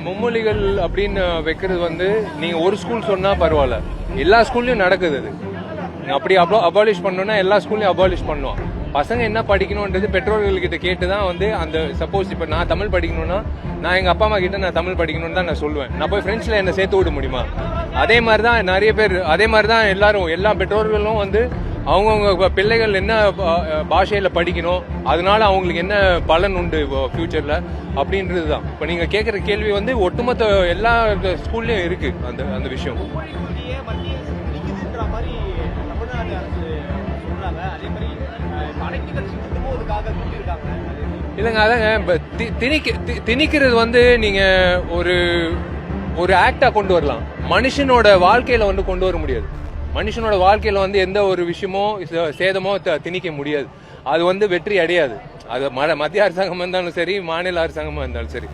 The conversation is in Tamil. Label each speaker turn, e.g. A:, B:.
A: மும்மொழிகள் அப்படின்னு வைக்கிறது வந்து நீங்க ஒரு ஸ்கூல் சொன்னா பரவாயில்ல, எல்லா ஸ்கூல்லயும் நடக்குது அது. அப்படி அபாலிஷ் பண்ணணும்னா எல்லா ஸ்கூல்லையும் அபாலிஷ் பண்ணுவோம். பசங்க என்ன படிக்கணும்ன்றது பெற்றோர்கள்கிட்ட கேட்டு தான் வந்து அந்த சப்போஸ் இப்போ நான் தமிழ் படிக்கணும்னா நான் எங்கள் அப்பா அம்மா கிட்ட நான் தமிழ் படிக்கணும்னு தான் நான் சொல்லுவேன். நான் போய் ஃப்ரெண்ட்ஸில் என்னை சேர்த்து விட முடியுமா? அதே மாதிரி தான் நிறைய பேர், அதே மாதிரி தான் எல்லாரும், எல்லா பெற்றோர்களும் வந்து அவங்கவுங்க பிள்ளைகள் என்ன பாஷையில் படிக்கணும், அதனால அவங்களுக்கு என்ன பலன் உண்டு ஃபியூச்சரில் அப்படின்றது தான். இப்போ நீங்கள் கேட்குற கேள்வி வந்து ஒட்டுமொத்த எல்லா ஸ்கூல்லையும் இருக்குது அந்த அந்த விஷயம். இல்லைங்க, அதாங்க திணிக்கிறது வந்து நீங்க ஒரு ஒரு ஆக்டா கொண்டு வரலாம், மனுஷனோட வாழ்க்கையில வந்து கொண்டு வர முடியாது. மனுஷனோட வாழ்க்கையில வந்து எந்த ஒரு விஷயமோ சேதமோ திணிக்க முடியாது. அது வந்து வெற்றி அடையாது. அது மத்திய அரசாங்கமா இருந்தாலும் சரி, மாநில அரசாங்கமா இருந்தாலும் சரி.